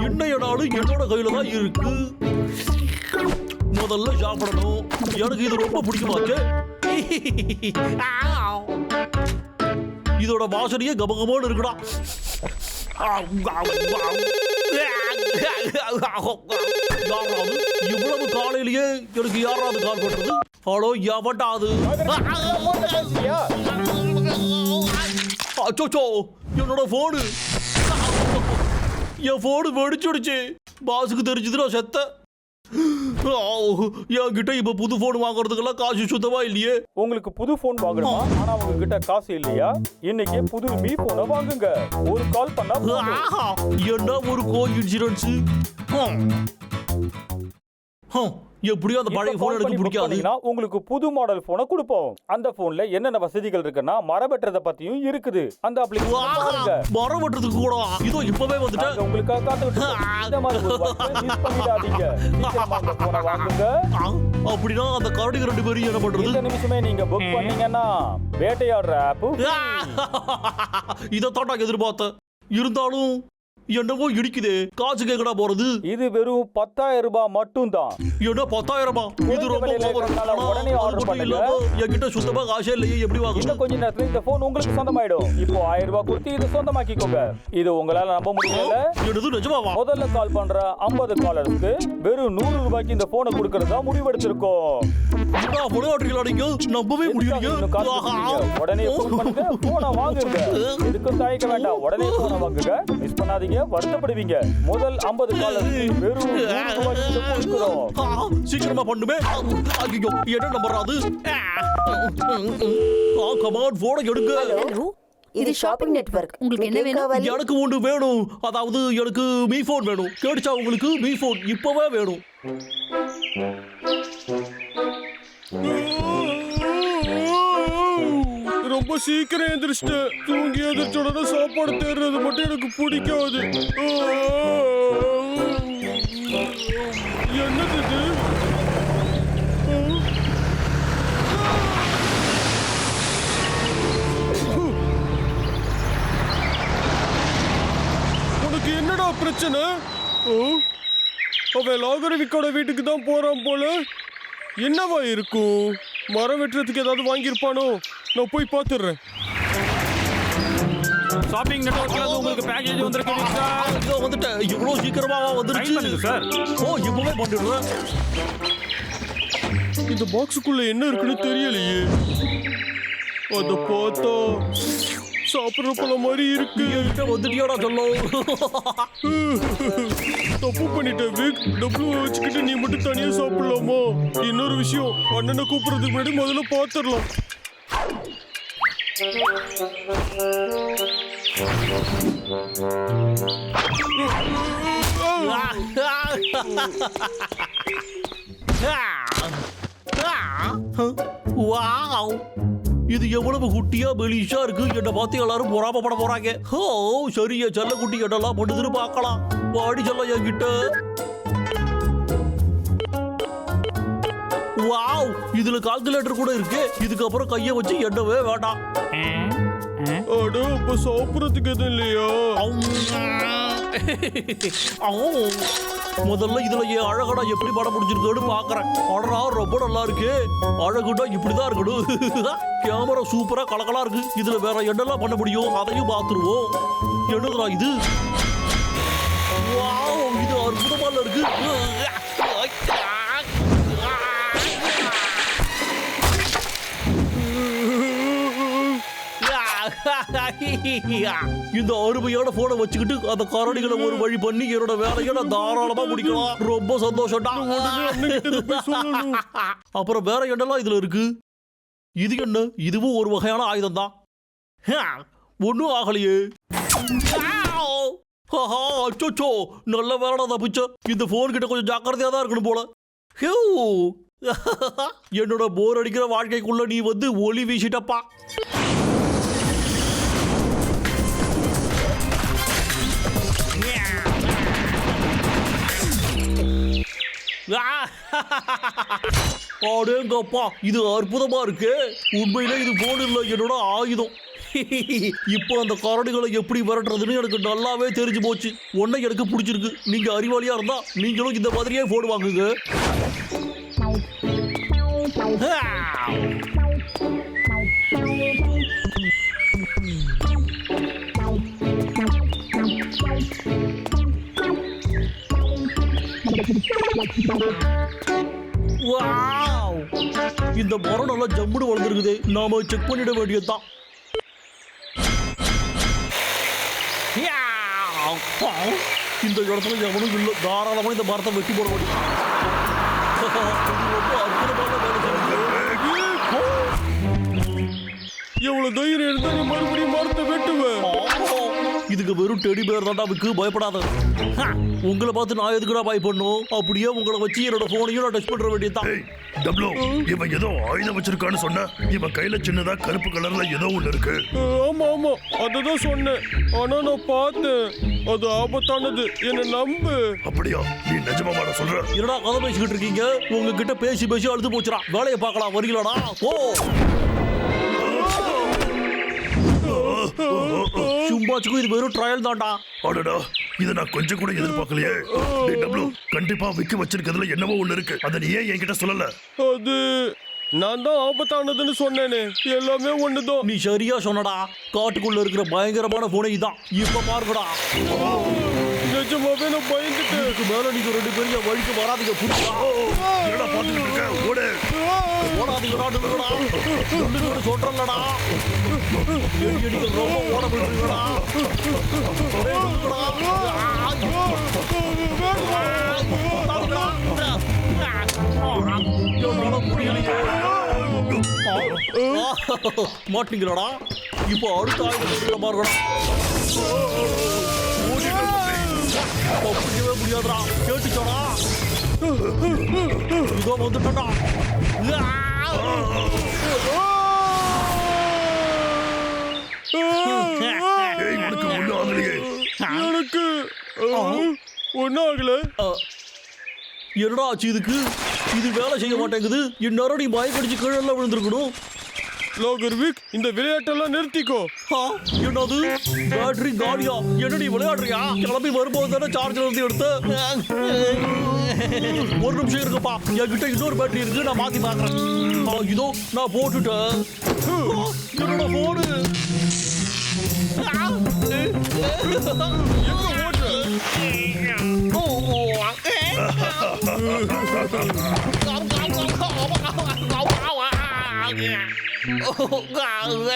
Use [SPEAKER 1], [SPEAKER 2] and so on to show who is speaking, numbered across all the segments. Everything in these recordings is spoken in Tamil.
[SPEAKER 1] என்னையடாலும் என்னோட கையில தான் இருக்கு. முதல்ல சாப்பிடணும். எனக்கு இது ரொம்ப பிடிக்குமாச்சு. இதோட வாசனையே கபகமான இருக்குடா. இவ்வளவு காலையிலேயே எனக்கு யாராவது கால் பண்றது? ஹலோ, எவட்டாது? அச்சோ, என்னோட போனு, என் போனு வெடிச்சுடுச்சு. பாஸுக்கு தெரிஞ்சதுன்னா செத்த. என்கிட்ட இப்ப புது போன் வாங்குறதுக்கெல்லாம் காசு சுத்தமா இல்லையே.
[SPEAKER 2] உங்களுக்கு புது போன் வாங்கணுமா? ஆனா உங்ககிட்ட காசு இல்லையா? இன்னைக்கு புது மீ போனை வாங்குங்க. ஒரு கால் பண்ணா
[SPEAKER 1] என்ன ஒரு கோஇன்சிடென்ஸ். எப்படியும் அந்த பழைய போன் எனக்கு பிடிக்காது.
[SPEAKER 2] உங்களுக்கு புது மாடல் போனை கொடுப்போம். அந்த போன்ல என்னென்ன வசதிகள் இருக்குன்னா மரம் வெட்டுறத பத்தியும் இருக்குது. அந்த அப்ளிகேஷன்
[SPEAKER 1] மரம் வெட்டுறதுக்கு கூட இதோ இப்பவே வந்துட்டேன்.
[SPEAKER 2] உங்களுக்காக காத்துக்கிட்டு இந்த மாதிரி மிஸ் பண்ணிடாதீங்க. சீக்கிரமா போனை வாங்குங்க.
[SPEAKER 1] அப்படினா அந்த கார்டுக்கு 2 பேரும் என்ன பண்றது?
[SPEAKER 2] இந்த நிமிஷமே நீங்க புக் பண்ணீங்கன்னா வேட்டையாடுற ஆப்
[SPEAKER 1] இத தான் எதிர்பார்த்தேன். இருந்தாலும் என்னவோ இடிக்குதே. காசு கேக்கடா போறது.
[SPEAKER 2] இது வெறும் 10,000 ரூபாய் மட்டும் தான்.
[SPEAKER 1] என்ன 10,000? இது ரொம்ப
[SPEAKER 2] உடனே ஆர்டர் பண்ணுங்க.
[SPEAKER 1] என்கிட்ட சுத்தமா காசே இல்லையே. எப்படி வாங்குறது?
[SPEAKER 2] இன்னும் கொஞ்ச நேரத்துல இந்த போன் உங்களுக்கு சொந்தமாயிடும். இப்போ 1000 ரூபாய் கொடுத்து இதை சொந்தமாக்கிக்கோங்க. இது உங்களால நம்ப முடியல?
[SPEAKER 1] என்னது நிஜமாவா?
[SPEAKER 2] முதல்ல கால் பண்ற 50 காலருக்கு வெறும் 100 ரூபாய்க்கு இந்த போனை கொடுக்கறதா முடிவெடுத்திருக்கோம்.
[SPEAKER 1] நம்பவே முடியலையே.
[SPEAKER 2] உடனே போன் பண்ணுங்க, போனை வாங்குங்க. இதுக்கும் தயக்க வேண்டாம். உடனே போனை வாங்குங்க. மிஸ் பண்ணாதீங்க, வருத்தப்படுவீங்க. முதல் 50 காலருக்கு வெறும் 100 ரூபாய்க்கு கொடுக்கிறோம்.
[SPEAKER 1] சீக்கிரமா பண்ணுமே. ஐயோ, என்ன நம்பர் அது? கமான், போனை எடுங்க.
[SPEAKER 3] இது ஷாப்பிங் நெட்வொர்க். உங்களுக்கு என்ன வேணும்?
[SPEAKER 1] எனக்கு ஒன்று வேணும். அதாவது எனக்கு மீ போன் வேணும். கேடுச்சா உங்களுக்கு? மீ போன் இப்பவே வேணும்.
[SPEAKER 4] ரொம்ப சீக்கிரம் எந்திரிச்சிட்டேன். தூங்கி எந்திரிச்சோட சாப்பாடு தேடுறது மட்டும் எனக்கு பிடிக்காது. என்னது இது? உனக்கு என்னடா பிரச்சனை? அவன் லாகரவிக்கோட வீட்டுக்கு தான் போறான் போல. என்னவா இருக்கும்? மரம் வெட்டுறதுக்கு ஏதாவது வாங்கியிருப்பானோ? நான் போய் பார்த்துடுறேன்.
[SPEAKER 2] ஷாப்பிங் நெட்வொர்க்ல உங்களுக்கு பேக்கேஜ் வந்திருக்கு சார்.
[SPEAKER 1] இதோ வந்துட்டேன். இவ்வளவு சீக்கிரமா வந்துருச்சு
[SPEAKER 2] சார்.
[SPEAKER 1] இப்பவே பண்ணிடுறேன்.
[SPEAKER 4] இந்த பாக்ஸுக்குள்ள என்ன இருக்குன்னு தெரியலையே. அத பார்த்தா சாப்பிடுற பழ மாதிரி இருக்கு.
[SPEAKER 1] வந்துட்டியோட சொல்லும்.
[SPEAKER 4] தப்பு பண்ணிட்டேன் விக். டபுள் வச்சுக்கிட்டு நீ மட்டும் தனியா சாப்பிடலாமா? இன்னொரு விஷயம், அண்ணனை கூப்பிடுறதுக்கு முன்னாடி முதல்ல பார்த்துடலாம்.
[SPEAKER 1] இது எவ்வளவு குட்டியா பெலிஷா இருக்கு. என்ன பார்த்து எல்லாரும் பொறாமப்பட போறாங்க. சரியா செல்ல குட்டி என்னெல்லாம் பண்ணுதுன்னு பார்க்கலாம். பாடி சொல்ல என்கிட்ட. வாவ், இதுல கால்குலேட்டர் கூட இருக்கு. இதுக்கப்புறம் கைய வச்சு எண்ணவே வேண்டாம்.
[SPEAKER 4] அட, அப்ப சாப்பிடறதுக்கு எதுவும் இல்லையா?
[SPEAKER 1] முதல்ல இதுல என் அழகடா எப்படி படம் முடிஞ்சிருக்குன்னு பாக்குறேன். அடடா, ரொம்ப நல்லா இருக்கு. அழகுடா இப்படிதான் இருக்கணும். கேமரா சூப்பரா கலகலா இருக்கு. இதுல வேற என்னெல்லாம் பண்ண முடியும் அதையும் பாத்துருவோம். என்னதுடா இது? வாவ், இது அற்புதமா இருக்கு. இந்த அருமையான போனை வச்சுக்கிட்டு அந்த கரடிகளை ஒரு வழி பண்ணி என்னோட வேலையை நான் தாராளமா முடிக்கலாம். ரொம்ப சந்தோஷம்டா. அப்புறம் வேற என்னெல்லாம் இதுல இருக்கு? இது என்ன? இதுவும் ஒரு வகையான ஆயுதம் தான். ஒன்னும் ஆகலையே. அச்சோ, நல்ல வேலை தப்பிச்ச. இந்த போன் கிட்ட கொஞ்சம் ஜாக்கிரதையா தான் இருக்கணும் போல. என்னோட போர் அடிக்கிற வாழ்க்கைக்குள்ள நீ வந்து ஒளி வீசிட்டப்பா. அடேங்கப்பா, இது அற்புதமா இருக்கு. உண்மையிலே இது போன் இல்ல, என்னோட ஆயுதம். இப்போ அந்த கரடிகளை எப்படி விரட்டுறதுன்னு எனக்கு நல்லாவே தெரிஞ்சு போச்சு. ஒன்னை எனக்கு பிடிச்சிருக்கு. நீங்க அறிவாளியா இருந்தா நீங்களும் இந்த மாதிரியே போன் வாங்குங்க. வாவ்! இந்த மரம் நல்லா ஜம்முன்னு வளர்ந்துருக்குது. நாம செக் பண்ணிட வேண்டியதுதான். இந்த இடத்துல எவனும் இல்லை. தாராளமா இந்த மரத்தை வெட்டி போட முடியும்.
[SPEAKER 4] எவ்வளவு தைரியம் இருந்தா நீ மறுபடியும் மரத்தை வெட்டுவேன்.
[SPEAKER 1] இதுக்கு வெறும் டெடி பேர் தான்டா விக்கு, பயப்படாத. உங்களை பார்த்து நான் எதுக்குடா பயப்படணும்? அப்படியே உங்களை வச்சு என்னோட போனையும் நான் டச் பண்ற வேண்டியதுதான்.
[SPEAKER 5] டப்ளோ, இவன் ஏதோ ஆயுதம் வச்சிருக்கான்னு சொன்ன. இவன் கையில சின்னதா கருப்பு கலர்ல ஏதோ ஒண்ணு இருக்கு.
[SPEAKER 4] ஆமா ஆமா, அததான் சொன்னேன். ஆனா நான் பார்த்தேன், அது ஆபத்தானது. என்ன நம்பு.
[SPEAKER 5] அப்படியா? நீ நிஜமாடா சொல்ற?
[SPEAKER 1] என்னடா கதை பேசிக்கிட்டு இருக்கீங்க? உங்ககிட்ட பேசி பேசி அழுது போச்சுடா. வேலையை பார்க்கலாம், வரீங்களாடா? ஓ, சும்மாச்சுக்கும் இது வெறும் ட்ரையல் தான்டா.
[SPEAKER 5] அடடா, இதை நான் கொஞ்சம் கூட எதிர்பார்க்கலையே. டேய் டப்ளோ, கண்டிப்பா விக்கி வச்சிருக்கிறதுல என்னவோ ஒண்ணு இருக்கு. அதை நீ ஏன் என்கிட்ட சொல்லல?
[SPEAKER 4] அது நான் தான் ஆபத்தானதுன்னு சொன்னேனே. எல்லாமே ஒண்ணுதான்.
[SPEAKER 1] நீ சரியா சொன்னடா. காட்டுக்குள்ள இருக்கிற பயங்கரமான போனை இதான். இப்ப பாருங்கடா.
[SPEAKER 4] நிஜமாவே நான் பயந்துட்டேன்.
[SPEAKER 1] இதுக்கு மேல நீங்க ரெண்டு பேரும் என் வழிக்கு வராதீங்க. புரியுதா?
[SPEAKER 5] என்னடா பாத்துக்கிட்டு இருக்க? ஓடு.
[SPEAKER 1] ஓடாதீங்கடா, நில்லுங்கடா. நில்லுங்கன்னு சொல்றேன்லடா. நீங்கள் ரொம்ப ஓட விடுறீங்கடா. மாட்டீங்களாடா? இப்போ அடுத்த ஆயுதம் பாருங்கடா. ஒப்பிக்கவே முடியாதுடா. கேட்டுச்சோடா. இதோ வந்துட்டா.
[SPEAKER 5] ஏய், உனக்கு ஒண்ணும் ஆகலையே.
[SPEAKER 4] எனக்கு ஒன்னும் ஆகல.
[SPEAKER 1] என்னடா ஆச்சு இதுக்கு? இது வேலை செய்ய மாட்டேங்குது. இந்நேரம் நீ பயக்கடிச்சு கீழே விழுந்திருக்கணும்.
[SPEAKER 4] லோகர்விக், இந்த விளையாட்டெல்லாம் நிறுத்திக்கோ.
[SPEAKER 1] என்னது பேட்டரி காலியா? என்ன நீ விளையாடுறியா? கிளம்பி வரும்போது தானே சார்ஜர் இருந்து எடுத்து. ஒரு நிமிஷம் இருக்குப்பா, என்கிட்ட இன்னொரு பேட்டரி இருக்கு, நான் மாத்தி பாக்குறேன். இதோ நான் போட்டுட்டேன். என்னோட போனு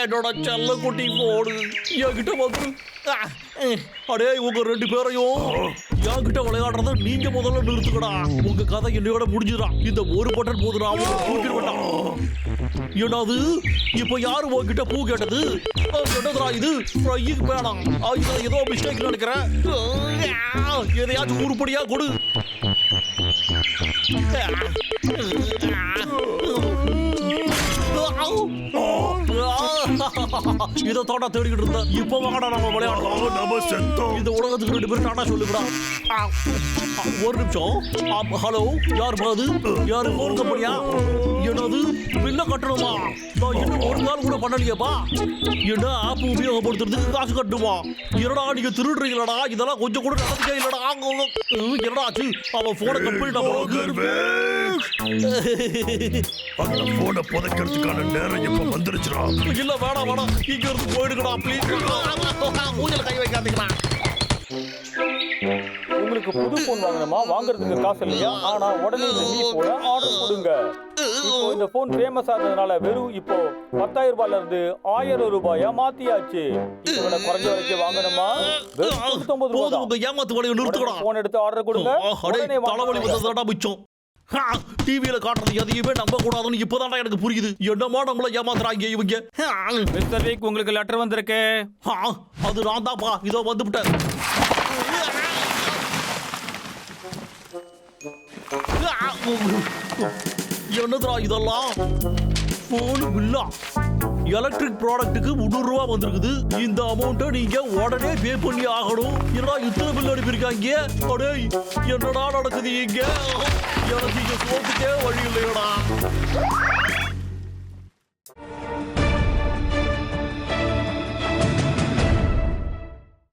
[SPEAKER 1] என்னோட செல்ல குட்டி போடு என்கிட்ட வந்து. அடே, உங்க ரெண்டு பேரையும் என்கிட்ட விளையாடுறத நீங்க முதல்ல நிறுத்துக்கடா. உங்க கதை என்னையோட முடிஞ்சுடா. இந்த ஒரு பட்டன் போதுடா, அவங்க தூக்கிடுவேண்டா. என்னது இப்ப யாரு உங்ககிட்ட பூ கேட்டது? என்னதுடா இது? ஃப்ரையிங் பேனா? இதுல ஏதோ மிஸ்டேக் நினைக்கிறேன். எதையாச்சும் உருப்படியா கொடு. இதை தாண்டா தேடிக்கிட்டு இருந்தேன். இப்ப வாடா நம்ம விளையாடலாம்.
[SPEAKER 5] நம்ம செத்தோம்.
[SPEAKER 1] இந்த உலகத்துக்கு ரெண்டு பேரும் டாடா சொல்லுங்கடா. ஒரு நிமிஷம். ஹலோ, யார் பாது? யாரு போன் கம்பெனியா? என்னது பில்ல கட்டணுமா? நான் இன்னும் ஒரு நாள் கூட பண்ணலையப்பா. என்ன ஆப் உபயோகப்படுத்துறதுக்கு காசு கட்டணுமா? என்னடா நீங்க திருடுறீங்களடா? இதெல்லாம் கொஞ்சம் கூட நடந்துக்கே இல்லடா. என்னடா ஆச்சு? அவன் போனை கட் பண்ணிட்டான்.
[SPEAKER 5] அந்த போனை புதைக்கிறதுக்கான நேரம் இப்ப வந்துருச்சுடா.
[SPEAKER 1] இல்ல வேணாம் வேணாம், இங்க இருந்து போயிடுங்கடா ப்ளீஸ். மூஞ்சில கை வைக்காதீங்கடா.
[SPEAKER 2] உங்களுக்கு புது போன் வாங்கணுமா? வாங்குறதுக்கு காசு இல்லையா? ஆனா உடனே இந்த மீ போன ஆர்டர் கொடுங்க. இப்போ இந்த போன் ஃபேமஸ் ஆனதுனால வெறும் இப்போ 10,000 ரூபாயில இருந்து 1000 ரூபாயா மாத்தியாச்சு. இதோட குறைஞ்ச வரைக்கும் வாங்கணுமா? வெறும் 99 ரூபாய் தான்.
[SPEAKER 1] உங்க ஏமாத்து வலையை நிறுத்துக்கடா.
[SPEAKER 2] போன் எடுத்து ஆர்டர் கொடுங்க. உடனே
[SPEAKER 1] தலைவலி வந்ததாடா மிச்சம். டிவியில காட்டுறது எதையுமே நம்ப கூடாதுன்னு இப்பதான்டா எனக்கு புரியுது. என்னமா நம்மள ஏமாத்துறாங்க இவங்க.
[SPEAKER 2] மிஸ்டர் வீக், உங்களுக்கு லெட்டர் வந்திருக்கு.
[SPEAKER 1] அது நான் தான்ப்பா. இதோ வந்துவிட்டேன். என்னதுடா இதெல்லாம்? போன் பில்லா? எலக்ட்ரிக் ப்ராடக்ட்டுக்கு 300 ரூபா வந்திருக்குது. இந்த அமௌண்ட்டை நீங்க உடனே பே பண்ணி ஆகணும். என்னடா இத்தனை பில் அனுப்பியிருக்காங்க? அடே என்னடா நடக்குது இங்க? எனக்கு இங்க சோத்துக்கே வழி இல்லையடா.